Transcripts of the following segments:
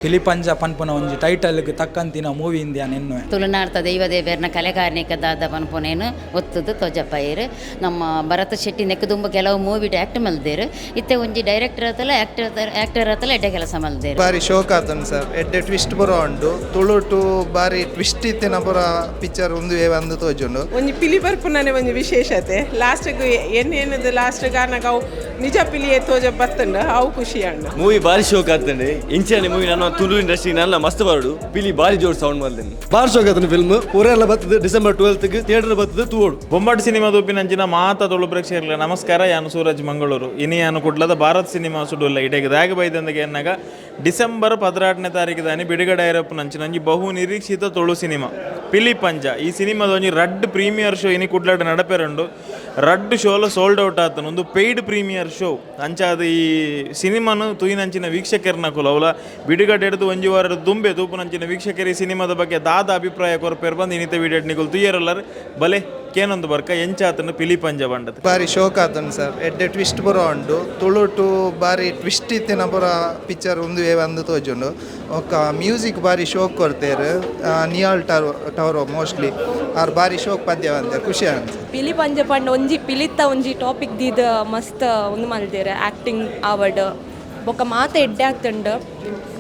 ಪಿಲಿ ಪಂಜ ಪನ್ಪುನ ಒಂಜಿ ಟೈಟಲ್ಗೆ ತಕ್ಕಂತಿನ ಮೂವಿ ಇಂದಿಯ ನೆನ್ನುವೆ ತುಳುನಾಡ್ತ ದೈವದೇವೇರ್ನ ಕಲೆಗಾರನಿಕದಾದ ಪನ್ಪುನೇನು ಒತ್ತುದು ತೊಜಪೈರ್ ನಮ್ಮ ಭರತ್ ಶೆಟ್ಟಿ ನೆಕ್ಕದುಂಬ ಕೆಲವು ಮೂವಿ ಆಕ್ಟ್ ಮಲ್ದೇರು ಇತ್ತೆ ಒಂಜಿ ಡೈರೆಕ್ಟರ್ ಹತ್ತಲ ಆಕ್ಟರ್ ಹತ್ತಲ ಎಡ್ಡೆ ಕೆಲಸ ಮಲ್ದೇರು ಬಾರಿ ಶೋಕ್ ಆತನ್ ಸರ್ ಎಡ್ಡೆ ಟ್ವಿಸ್ಟ್ ಬರೋ ಉಂಡು ತುಳು ಟು ಬಾರಿ ಟ್ವಿಸ್ಟ್ ಇತ್ತಿನ ಪುರ ಪಿಕ್ಚರ್ ಒಂದು ಒಂದು ತೋಜುಂಡು ಒಂಜಿ ಪಿಲಿ ಬರ್ಪುನನೆ ಒಂಜಿ ವಿಶೇಷತೆ ಲಾಸ್ಟ್ಗ್ ಏನೇನದು ಲಾಸ್ಟ್ ಗಾನಗ ಅವು ನಿಜ ಪಿಲಿಯೇ ತೋಜ ಬತ್ತಂಡು ಅವು ಖುಷಿ ಅಂಡು ಮೂವಿ ಬಾರಿ ಶೋಕ್ ಆಗ್ತಂಡೆ ಇಂಚಿನ ಮೂವಿ ನಾನು ತುಳು ಇಂಡಸ್ಟ್ರಿ ನಲ್ಲ ಮಸ್ತ್ ಬರೋಡು ಪಿಲಿ ಬಾರಿ ಜೋರ್ ಸೌಂಡ್ ಮಾಡ್ತೇನೆ ಬಾರಿ ಶೋಕ್ ಆತನ ಫಿಲ್ಮ್ ಪೂರೆಲ್ಲ ಬರ್ತದೆ ಡಿಸೆಂಬರ್ 12ಗೆ ಥಿಯೇಟರ್ ಬರ್ತದೆ ತೂಡು ಬೊಂಬಾಟ್ ಸಿನಿಮಾ ದೊಪ್ಪಿನಂಚಿನ ಮಾತ ತುಳು ಪ್ರೇಕ್ಷಕರಿಗೆ ನಮಸ್ಕಾರ ಯಾನು ಸೂರಜ್ ಮಂಗಳೂರು ಇನಿ ಯಾನು ಕುಡ್ಲದ ಭಾರತ್ ಸಿನಿಮಾ ಸುಡುಲ್ಲ ಇಡೆಗೆ ದಾಗ ಬೈದಂದಗೆ ಎನ್ನಾಗ ಡಿಸೆಂಬರ್ 18ನೇ ತಾರೀಕಿದಾನಿ ಬಿಡುಗಡೆ ನಂಚಿ ಬಹು ನಿರೀಕ್ಷಿತ ತುಳು ಸಿನಿಮಾ ಪಿಲಿ ಪಂಜ ಈ ಸಿನಿಮಾದ ಒಂಜಿ ರಡ್ ಪ್ರೀಮಿಯರ್ ಶೋ ಇನಿ ಕುಡ್ಲಾಟ ನಡಪೆರಂಡು ರಡ್ ಶೋಲ ಸೋಲ್ಡ್ ಔಟ್ ಆತನ ಒಂದು ಪೇಯ್ಡ್ ಪ್ರೀಮಿಯರ್ ಶೋ ಅಂಚಾದ ಈ ಸಿನಿಮಾನು ತುಯಿನಂಚಿನ ವೀಕ್ಷಕರನ್ನ ಕುಲವಲ ಬಿಡುಗಡೆ ಹಿಡಿದು ಒಂಜಿ ವಾರದ ದುಂಬೆ ತೂಪುನಂಚಿನ ವೀಕ್ಷಕರು ಈ ಸಿನಿಮಾದ ಬಗ್ಗೆ ದಾದ ಅಭಿಪ್ರಾಯ ಕೊರಪೇರ್ ಬಂದು ಇನ್ನಿತ ವಿಡಿಯೋ ನಿಗುಲ್ ತುಯ್ಯರಲ್ಲರು ಬಲೆ ಕೇನೊಂದು ಬರ್ಕ ಎಂಚಾತನ ಪಿಲಿ ಪಂಜ ಬಂಡದ ಬಾರಿ ಶೋಕ್ ಆತನ್ ಸರ್ ಎಡ್ಡೆ ಟ್ವಿಸ್ಟ್ ಬರೋ ಉಂಡು ತುಳು ಟು ಬಾರಿ ಟ್ವಿಸ್ಟ್ ಇತ್ತಿನ ಪುರ ಪಿಕ್ಚರ್ ಒಂದು ತೋಜುಂಡು ಒಕ್ಕ ಮ್ಯೂಸಿಕ್ ಬಾರಿ ಶೋಕ್ ಕೊಡ್ತೇರು ನಿಯಾಲ್ ಟವರೋ ಮೋಸ್ಟ್ಲಿ ಅವ್ರು ಬಾರಿ ಶೋಕ್ ಪದ್ಯ ಅಂತಾರೆ ಖುಷಿ ಅಂತ ಪಿಲಿ ಪಂಜ ಪಂಡ ಒಂಜಿ ಪಿಲಿತ್ತ ಒಂಜಿ ಟಾಪಿಕ್ ದೀದ ಮಸ್ತ್ ಒಂದು ಮಲ್ದೇರೆ ಆ್ಯಕ್ಟಿಂಗ್ ಆವಡ್ ಬೊಕ್ಕ ಮಾತ ಎಡ್ಡೆ ಆಗ್ತಂಡು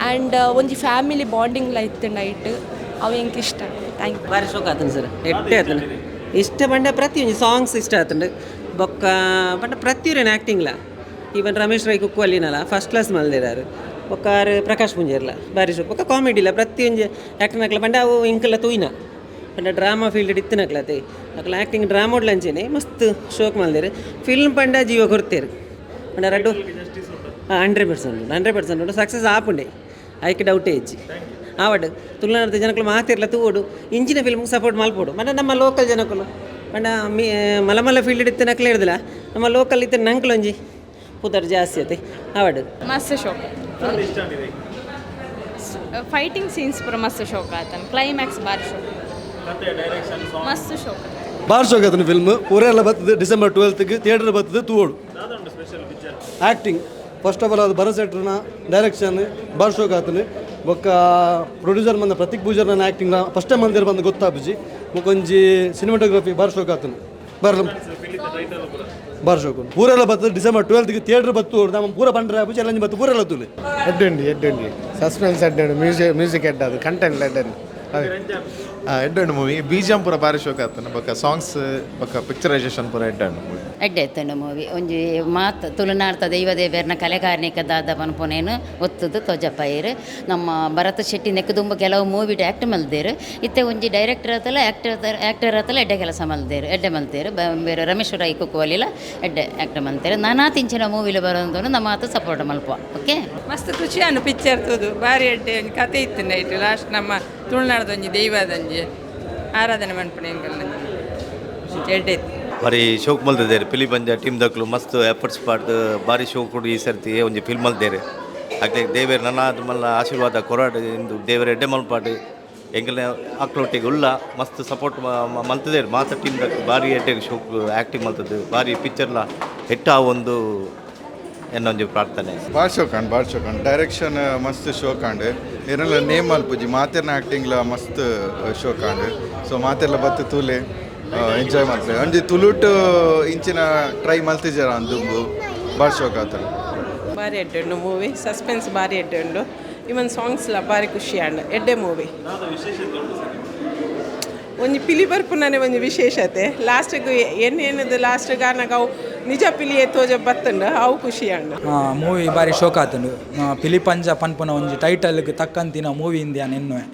ಆ್ಯಂಡ್ ಒಂಜಿ ಫ್ಯಾಮಿಲಿ ಬಾಂಡಿಂಗ್ ಇತ್ತಂಡು ಐಟ್ ಅವು ಎಂಕ್ ಇಷ್ಟ ಥ್ಯಾಂಕ್ ಯು ಬಾರಿ ಶೋಕ್ ಆತನ ಸರ್ ಎಡ್ಡೆ ಆತನ ಇಷ್ಟ ಬಂಡ ಪ್ರತಿಯೊಂದು ಸಾಂಗ್ಸ್ ಇಷ್ಟ ಆತಂಡು ಬೊಕ್ಕ ಬಂಡ ಪ್ರತಿಯೊಂದು ಆ್ಯಕ್ಟಿಂಗ್ಲ ಈವನ್ ರಮೇಶ್ ರೈ ಕುಕ್ಕು ಅಲ್ಲಿನಲ್ಲ ಫಸ್ಟ್ ಕ್ಲಾಸ್ ಮಲ್ದಿರಾರು ಬೊಕ್ಕಾರು ಪ್ರಕಾಶ್ ಪುಂಜೇರ್ಲ ಬಾರಿ ಶೋಕ್ ಬೊಕ್ಕ ಕಾಮಿಡಿಲ್ಲ ಪ್ರತಿಯೊಂದು ಆ್ಯಕ್ಟರ್ನಕ್ಲ ಬಂಡ ಅವು ಇಂಕಲ್ಲ ತೂಯಿನ ಪಂಡ ಡ್ರಾಮಾ ಫೀಲ್ಡ್ ಇತ್ತಿನಕ್ಲತೆ ಅಕ್ಲ ಆ್ಯಕ್ಟಿಂಗ್ ಡ್ರಾಮೋಡ್ಲಂಚೇನೆ ಮಸ್ತ್ ಶೋಕ್ ಮಲ್ದೇರು ಫಿಲ್ಮ್ ಪಂಡ ಜೀವ ಕೊಡ್ತೇರು ಪಂಡ ರಡ್ಡು 100% ಸಕ್ಸಸ್ ಆಪುಂಡೆ ಐಕೆ ಡೌಟೇ ಇಜ್ಜಿ ಆವಡ್ ತುಳುನಾಡ ಜನಕ್ಕಳು ಮಾತಿರ್ಲ ತೂಡು ಇಂಚಿನ ಫಿಲ್ಮ್ಗೆ ಸಪೋರ್ಟ್ ಮಲ್ಪೋಡು ಮತ್ತು ನಮ್ಮ ಲೋಕಲ್ ಜನಕ್ಕಳು ಪಂಡ ಮಲಮಲ್ಲ ಫೀಲ್ಡ್ ಇತ್ತಿನಕ್ಲೆ ಹಿಡ್ದಿಲ್ಲ ನಮ್ಮ ಲೋಕಲ್ ಇತ್ತಿನ ನಂಕ್ಲೊಂಜಿ ಪುದರ್ ಜಾಸ್ತಿ ಐತೆ ಆವಡ್ ಮಸ್ತ್ ಶೋಕ್ ಫೈಟಿಂಗ್ ಸೀನ್ಸ್ ಪೂರ ಮಸ್ತ್ ಶೋಕ್ ಆತನ ಕ್ಲೈಮ್ಯಾಕ್ಸ್ ಬಾರಿ ಶೋಕ್ ಮಸ್ತ್ ಶೋಕ್ ಬಾರಿ ಶೋಕ್ ಆತನ ಫಿಲ್ಮ್ ಪೂರೆಲ್ಲ ಬರ್ತದೆ ಡಿಸೆಂಬರ್ 12ಗೆ ಥಿಯೇಟರ್ ಬರ್ತದೆ ತೂಡು ಆ್ಯಕ್ಟಿಂಗ್ ಫಸ್ಟ್ ಆಫ್ ಆಲ್ ಅದು ಭರತ್ ಶೆಟ್ರನ ಡೈರೆಕ್ಷನ್ ಬಾರಿ ಶೋಕ್ ಆತನು ಬೊಕ್ಕ ಪ್ರೊಡ್ಯೂಸರ್ ಬಂದ ಪ್ರತೀಕ್ ಪೂಜಾರ್ನ ಆ್ಯಕ್ಟಿಂಗ್ ಫಸ್ಟ್ ಟೈಮ್ ಮಂದಿರ ಬಂದು ಗೊತ್ತಾಪಿಸಿ ಮುಕೊಂಜಿ ಸಿನಿಮಾಟೋಗ್ರಫಿ ಬಾರಿ ಶೋಕ್ ಆತನು ಬಾರಿ ಶೋಕ್ ಪೂರೆಲ್ಲ ಬರ್ತದೆ ಡಿಸೆಂಬರ್ 12ಗೆ ಥಿಯೇಟರ್ ಬತ್ತು ನಮ್ಮ ಪೂರ ಬಂಡ್ರೆ ಆಪಿಸಿ ಎಲ್ಲ ಬತ್ತು ಪೂರೆಲ್ಲ ತುಲಿ ಎಡ್ಡುಂಡಿ ಸಸ್ಪೆನ್ಸ್ ಎಡ್ಡು ಮ್ಯೂಸಿಕ್ ಎಡ್ಡು ಅದು ಕಂಟೆಂಟ್ ಎಡ್ಡು ಎಡ್ಡು ಮೂವಿ ಬೀಜಂ ಪೂರ ಬಾರಿ ಶೋಕ್ ಆತನ ಬೊಕ್ಕ ಸಾಂಗ್ಸ್ ಬೊಕ್ಕ ಪಿಕ್ಚರೈಸೇಷನ್ ಪೂರ ಎಡ್ಡು ಮೂವಿ ಎಡ್ಡೆ ಎತ್ತಂಡು ಮೂವಿ ಒಂಜಿ ಮಾತು ತುಳುನಾಡ್ತ ದೈವದೇವೇರ್ನ ಕಲೆಗಾರನಿಕದಾದ ಪನ್ಪುನೇನು ಒತ್ತುದು ತೊಜಪೈರ್ ನಮ್ಮ ಭರತ್ ಶೆಟ್ಟಿ ನೆಕ್ಕದುಂಬ ಕೆಲವು ಮೂವಿ ಆಕ್ಟ್ ಮಲ್ದೇರು ಇತ್ತೆ ಒಂಜಿ ಡೈರೆಕ್ಟರ್ ಹತ್ತಲ ಆಕ್ಟರ್ ಹತ್ತಲ ಎಡ್ಡೆ ಕೆಲಸ ಮಲ್ದೇರು ಎಡ್ಡೆ ಮಲ್ತೇರು ಬೇರೆ ರಮೇಶ್ ರೈ ಕುಕ್ಕು ಅಲ್ಲಿಲ್ಲ ಎಡ್ಡೆ ಆ್ಯಕ್ಟ್ ಮಲ್ತೇರು ನಾನಾ ತಿಂಚಿನ ಮೂವಿಲಿ ಬರೋದು ನಮ್ಮ ಮಾತು ಸಪೋರ್ಟ್ ಮಲ್ಪ ಓಕೆ ಮಸ್ತ್ ಖುಷಿ ಅನ್ನು ಪಿಕ್ಚರ್ ತೂದು ಬಾರಿ ಎಡ್ಡೆ ಕತೆ ಇತ್ತು ನೈಟ್ ಲಾಸ್ಟ್ ನಮ್ಮ ತುಳುನಾಡದ ಒಂಜಿ ದೈವದಂಜಿ ಆರಾಧನೆ ಮನ್ಪುಣೆ ಎಡ್ಡೆ ಇತ್ತು ಬಾರಿ ಶೋಕ್ ಮಲ್ತಿದ್ದೇವೆ ಪಿಲಿ ಪಂಜ ಟೀಮ್ ದಕ್ಲು ಮಸ್ತ್ ಎಫರ್ಟ್ಸ್ ಪಾಡ್ದು ಬಾರಿ ಶೋಕ್ ಕೊಡು ಈ ಸರ್ತಿ ಒಂಜಿ ಫಿಲ್ಮ್ ಮಲ್ತೇವೆ ಹಾಗೆ ದೇವೇರು ನನ್ನ ಮಲ್ಲ ಆಶೀರ್ವಾದ ಕೊರಾಡು ಇಂದು ದೇವರ ಎಡ್ಡೆ ಮಲ್ಪಾಡು ಎಂಕಲ್ನ ಅಕ್ಲೊಟ್ಟಿಗೆ ಉಲ್ಲ ಮಸ್ತ್ ಸಪೋರ್ಟ್ ಮಲ್ತಿದ್ದೇವೆ ಮಾತ ಟೀಮ್ ದಕ್ಲು ಬಾರಿ ಎಡ್ಡೆ ಶೋಕ್ ಆ್ಯಕ್ಟಿಂಗ್ ಮಲ್ತದ್ದು ಬಾರಿ ಪಿಕ್ಚರ್ಲ ಹೆಟ್ಟ ಒಂದು ಎನ್ನೊಂಜಿ ಪ್ರಾರ್ಥನೆ ಬಾರಿ ಶೋಕ್ ಡೈರೆಕ್ಷನ್ ಮಸ್ತ್ ಶೋಕ್ ಆಂಡ್ ಏನೆಲ್ಲ ನೇಮ್ ಮಲ್ಪುಜಿ ಮಾತೆರ್ನ ಆ್ಯಕ್ಟಿಂಗ್ಲ ಮಸ್ತ್ ಶೋಕ್ ಆಂಡ್ ಸೊ ಮಾತೆರ್ಲ ಬತ್ತು ತೂಲೆ ಎಂಜಾಯ್ ಮಾಡ್ತೇವೆ ಒಂಜಿ ತುಳುಟು ಇಂಚಿನ ಟ್ರೈ ಮಲ್ತಿಜಾರ ಅಂದುಂಬು ಬಾರಿ ಶೋಕ್ ಆತನು ಬಾರಿ ಎಡ್ಡು ಮೂವಿ ಸಸ್ಪೆನ್ಸ್ ಬಾರಿ ಎಡ್ಡು ಇವನ್ ಸಾಂಗ್ಸ್ಲ ಬಾರಿ ಖುಷಿ ಅಂಡು ಎಡ್ಡೆ ಮೂವಿ ಒಂಜಿ ಪಿಲಿ ಬರ್ಪುನನೆ ಒಂಜಿ ವಿಶೇಷತೆ ಲಾಸ್ಟ್ಗ್ ಏನೇನದು ಲಾಸ್ಟ್ ಗಾನಗ ಅವು ನಿಜ ಪಿಲಿಯೇ ತೋಜ ಬತ್ತಂಡು ಅವು ಖುಷಿ ಅಂಡು ಮೂವಿ ಬಾರಿ ಶೋಕ್ ಆತಂಡು ಪಿಲಿ ಪಂಜ ಪನ್ಪುನ ಒಂಜಿ ಟೈಟಲ್ಗೆ ತಕ್ಕಂತಿನ ಮೂವಿ ಇಂದಿಯ ನೆನ್ನುವೆ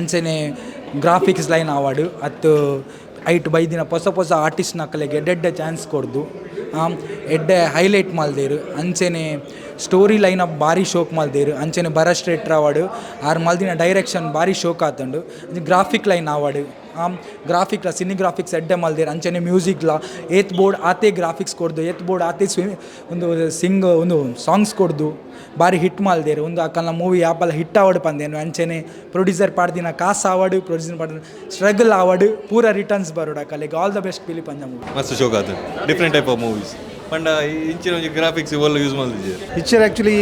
ಅಂಚನೆ ಗ್ರಾಫಿಕ್ಸ್ ಲೈನ್ ಆವಾಡು ಅತ್ತು ಐಟ್ ಬೈದಿನ ಹೊಸ ಆರ್ಟಿಸ್ಟ್ ನಕ್ಕಲೆಗೆ ಎಡ್ಡೆ ಚಾನ್ಸ್ ಕೊಡ್ದು ಎಡ್ಡೆ ಹೈಲೈಟ್ ಮಲ್ದೇರು ಅಂಚೆನೆ ಸ್ಟೋರಿ ಲೈನ್ ಅಪ್ ಬಾರಿ ಶೋಕ್ ಮಲ್ದೇರು ಅಂಚೆನೆ ಭರತ್ ಶೆಟ್ಟಿ ಅವಾರ್ಡು ಆರು ಮಲ್ದಿನ ಡೈರೆಕ್ಷನ್ ಬಾರಿ ಶೋಕ್ ಆತಂಡು ಗ್ರಾಫಿಕ್ ಲೈನ್ ಅವಾರ್ಡು ಗ್ರಾಫಿಕ್ಲ ಸಿನಿಗ್ರಾಫಿಕ್ಸ್ ಎಡ್ಡೆ ಮಲ್ದೇರು ಅಂಚನೆ ಮ್ಯೂಸಿಕ್ಲ ಏತ್ ಬೋರ್ಡ್ ಆತೆ ಗ್ರಾಫಿಕ್ಸ್ ಕೊಡ್ದು ಏತ್ ಬೋರ್ಡ್ ಆತೆ ಒಂದು ಸಾಂಗ್ಸ್ ಕೊಡ್ದು ಬಾರಿ ಹಿಟ್ ಮಲ್ದೇರು ಒಂದು ಅಕ್ಕಲ್ನ ಮೂವಿ ಆಪಲ್ಲ ಹಿಟ್ ಅವಾರ್ಡ್ ಪಂದೇನು ಅಂಚೆನೆ ಪ್ರೊಡ್ಯೂಸರ್ ಪಾಡ್ದಿನ ಕಾಸು ಅವಾರ್ಡು ಪ್ರೊಡ್ಯೂಸರ್ ಪಾಡ್ದಿನ ಸ್ಟ್ರಗಲ್ ಅವಾರ್ಡು ಪೂರ ರಿಟರ್ನ್ಸ್ ಬರೋಡು ಅಕ್ಕಲ್ಲಿಗೆ ಆಲ್ ದ ಬೆಸ್ಟ್ ಪಿಲಿ ಪಂಜ ಮೂವಿ ಮಸ್ತ್ ಶೋಕ್ ಆತನು ಡಿಫ್ರೆಂಟ್ ಟೈಪ್ ಆಫ್ ಮೂವೀಸ್ ಪಂಡ ಇಂಚಿನ ಒಂಜಿ ಗ್ರಾಫಿಕ್ಸ್ ಇವೆಲ್ಲ ಯೂಸ್ ಮಾಡಿದ್ದೀವಿ picture actually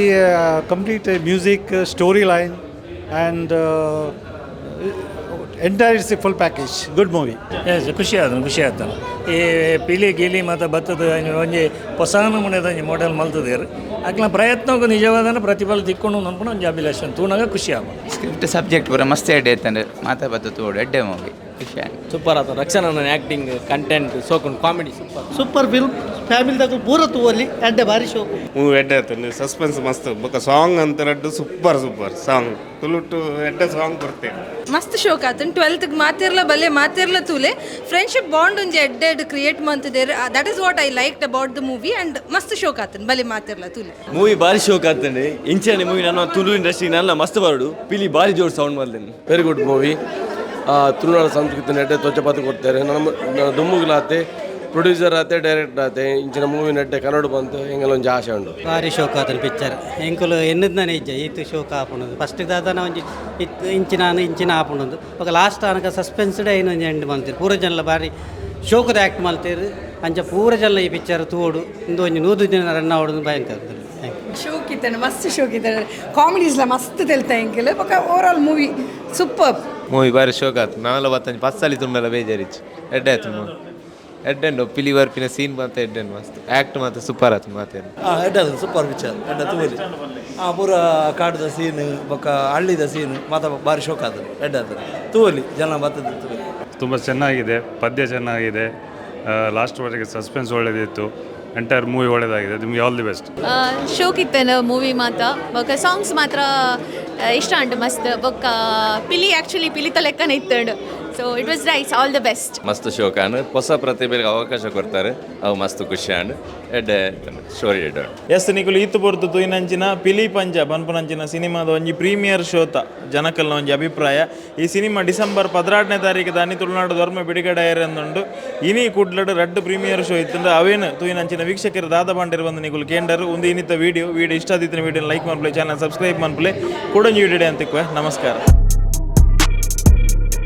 complete music story line and entire is a full package. Good movie. Yes ಖುಷಿ ಆಯ್ತು ಈ ಪಿಲಿ ಗಿಲಿ ಮತ್ತು ಭತ್ತದ ಒಂಜಿ ಹೊಸ ನಮೂನೆದ ಒಂಜಿ ಮಾಡೆಲ್ ಮಲ್ತದೇರು ಅಕ್ಲ ಪ್ರಯತ್ನಕ್ಕೂ ನಿಜವಾದ ಪ್ರತಿಫಲ ತಿಕ್ಕೊಂಡು ಅನ್ಕೊಂಡು ಒಂಜಿ ಅಭಿಲಾಷೆ ತೂನಾಗ ಖುಷಿ ಆಗ ಸ್ಕ್ರಿಪ್ಟ್ ಸಬ್ಜೆಕ್ಟ್ ಪೂರ ಮಸ್ತ್ ಎಡ್ಡೆ ಐತಂದ್ರೆ ಮಾತಾ ಬತ್ತ ತೋಡು ಎಡ್ಡೆ ಮೂವಿ ಖುಷಿ ಸೂಪರ್ ಆತ ರಕ್ಷಣಾ ಆ್ಯಕ್ಟಿಂಗ್ ಕಂಟೆಂಟ್ ಸೋಕೊಂಡು ಕಾಮಿಡಿ ಸೂಪರ್ ಫಿಲ್ಮ್ ಫ್ಯಾಮಿಲಿದಾಗ ಪೂರ ತೂವಲ್ಲಿ ಎಡ್ಡೆ ಭಾರಿ ಶೋಕು ಮೂವಿ ಎಡ್ಡೆ ಆಯ್ತು ಸಸ್ಪೆನ್ಸ್ ಮಸ್ತ್ ಬೊಕ್ಕ ಸಾಂಗ್ ಅಂತ ರಡ್ಡು ಸೂಪರ್ ಸಾಂಗ್ ತುಳುಟು ಎಡ್ಡೆ ಸಾಂಗ್ ಬರ್ತೇವೆ ಮಸ್ತ್ ಶೋಕ್ ಆತನ್ 12ಗೆ ಮಾತಿರ್ಲ ಬಲ್ಲೆ ಮಾತಿರ್ಲ ತೂಲೆ ಫ್ರೆಂಡ್ಶಿಪ್ ಬಾಂಡ್ ಒಂಜಿ ಎಡ್ಡೆಡ್ ಕ್ರಿಯೇಟ್ ಮಂತಿದ್ದೇರ್ that is what I liked about the movie and ಮಸ್ತ್ ಶೋಕ್ ಆತನ್ ಬಲ್ಲೆ ಮಾತಿರ್ಲ ತೂಲೆ ಮೂವಿ ಭಾರಿ ಶೋಕ್ ಆಗ್ತದೆ ಇಂಚನೆ ಮೂವಿ ನಾನು ತುಳು ಇಂಡಸ್ಟ್ರಿ ನನ್ನ ಮಸ್ತ್ ಬರಡು ಪಿಲಿ ಭಾರಿ ಜೋರು ಸೌಂಡ್ ಮಾಡ್ತೇನೆ ವೆರಿ ಗುಡ್ ಮೂವಿ ತುಳುನಾಡ ಸಂಸ್ಕೃತಿ ನೆಡ್ಡೆ ತ್ವಚಪಾತ ಕೊಡ್ತಾರೆ ನಮ್ಮ ದುಮ್ಮುಗ್ಲಾತೆ ಪ್ರೊಡ್ಯೂಸರ್ ಆತೆ ಡೈರೆಕ್ಟರ್ ಆತೆ ಇಂಚಿನ ಮೂವಿ ನೆಡ್ಡೆ ಕನ್ನಡ ಬಂತು ಹಿಂಗೆಲ್ಲ ಒಂದು ಆಸೆ ಉಂಟು ಭಾರಿ ಶೋಕ ಆತನ ಪಿಕ್ಚರ್ ಎಂಕುಲು ಎನ್ನದನೇ ಇಜ್ಜ ಈತು ಶೋಕ ಆಪುಣದು ಫಸ್ಟ್ ದಾದನ ಒಂಜಿ ಇತ್ತು ಇಂಚಿನ ಆಪುಣದು ఒక ಲಾಸ್ಟ್ ತನಕ ಸಸ್ಪೆನ್ಸ್ಡ್ ಏನು ಒಂಜಿ ಎಂಡ್ ಮಾಡ್ತೀರಿ ಪೂರ ಜನ ಭಾರಿ ಶೋಕದ ಆ್ಯಕ್ಟ್ ಮಾಡ್ತೀರಿ ಅಂಚ ಪೂರ ಜನ ಈ ಪಿಕ್ಚರ್ ತೂಡು ಇಂದು ಒಂಜಿ 100 ದಿನ ರನ್ ಆವೋದು ಭಯಂಕರ ಶೋಕ್ ಇದ್ದಾನೆ ಮಸ್ತ್ ಶೋಕ್ ಇದ್ದಾನೆ ಕಾಮಿಡೀಸ್ಲ ಮಸ್ತ್ ತೆಲ್ತಾ ಎಂಕಿಲ್ಲ ಬೊಕ over all movie super movie ಬಾರಿ ಶೋಕ ಆಯ್ತು ನಾವೆಲ್ಲ ಬತ್ತಂಜಿ ಪಸ್ಸಲ್ಲಿ ತುಂಬೆಲ್ಲ ಬೇಜಾರಿಚ್ಚು ಎಡ್ಡೆ ಆಯ್ತು ಮೂವಿ ಎಡ್ಡೆಂಡು ಪಿಲಿ ವರ್ಪಿನ ಸೀನ್ ಬಂತ ಎಡ್ಡೆಂಡು ಮಸ್ತ್ ಆ್ಯಕ್ಟ್ ಮಾತ್ರ ಸೂಪರ್ ಆಯ್ತು ಮಾತೇನು ಎಡ್ಡೆ ಸೂಪರ್ ಪಿಕ್ಚರ್ ಎಡ್ಡೆ ತೂವಲಿ ಪೂರ ಕಾಡ್ದ ಸೀನ್ ಬೊಕ್ಕ ಹಳ್ಳಿದ ಸೀನ್ ಮಾತ ಭಾರಿ ಶೋಕ ಆತದೆ ಎಡ್ಡೆ ಆತದೆ ತೂವಲಿ ಜನ ಬರ್ತದೆ ತೂವಲಿ ತುಂಬ ಚೆನ್ನಾಗಿದೆ ಪದ್ಯ ಚೆನ್ನಾಗಿದೆ ಲಾಸ್ಟ್ವರೆಗೆ ಸಸ್ಪೆನ್ಸ್ ಒಳ್ಳೆದಿತ್ತು ಎಂಟೈರ್ ಮೂವಿ ಒಳ್ಳೆಯದಾಗಿದೆ ನಿಮಗೆ ಆಲ್ ದಿ ಬೆಸ್ಟ್ ಶೋಕ್ ಇತ್ತೇನೆ ಮೂವಿ ಮಾತ ಬೊಕ್ಕ ಸಾಂಗ್ಸ್ ಮಾತ್ರ ಇಷ್ಟ ಉಂಟು ಮಸ್ತ್ ಬೊಕ್ಕ ಪಿಲಿ ಆ್ಯಕ್ಚುಲಿ ಪಿಲಿತ ಲೆಕ್ಕನ ಇತ್ತಂಡು so it was nice all the best ಮಸ್ತ್ ಶೋಕ ಹೊಸ ಪ್ರತಿಭೆಗೆ ಅವಕಾಶ ಕೊಡ್ತಾರೆ ಅವು ಮಸ್ತ್ ಖುಷಿ ಅಂಡ್ ಎಡ್ಡೆ ಸ್ಟೋರಿ ಎಡ್ಡೆ ಎಸ್ ನಿಕುಲು ಈತು ಪೊರ್ತು ತೂಯಿನಂಚಿನ ಪಿಲಿ ಪಂಜ ಪನ್ಪುನಂಚಿನ ಸಿನಿಮಾದ ಒಂಜಿ ಪ್ರೀಮಿಯರ್ ಶೋತ ಜನಕಲ್ನ ಒಂಜಿ ಅಭಿಪ್ರಾಯ ಈ ಸಿನಿಮಾ ಡಿಸೆಂಬರ್ 16ನೇ ತಾರೀಕು ದಾನಿ ತುಳುನಾಡು ಧರ್ಮ ಬಿಡುಗಡೆ ಆಯರಂದುಂಡು ಇನಿ ಕುಡ್ಲಡ್ ರಡ್ಡು ಪ್ರೀಮಿಯರ್ ಶೋ ಇತ್ತಂದ್ರೆ ಅವೇನು ತೂಯಿನಂಚಿನ ವೀಕ್ಷಕರು ದಾದ ಬಂಡಿರು ಬಂದು ನಿಕುಲು ಕೇಂಡರು ಒಂದು ಇನ್ನಿತ ವಿಡಿಯೋ ಇಷ್ಟ ಆದಿತ್ತಿನ ವಿಡಿಯೋ ಲೈಕ್ ಮಾಡ್ಪ್ಲೆ ಚಾನಲ್ ಸಬ್ಸ್ಕ್ರೈಬ್ ಮಾಡ್ಪ್ಲೆ ಕೂಡ ವಿಡಿಯೋ ಅಂತಿಕ್ವೆ ನಮಸ್ಕಾರ.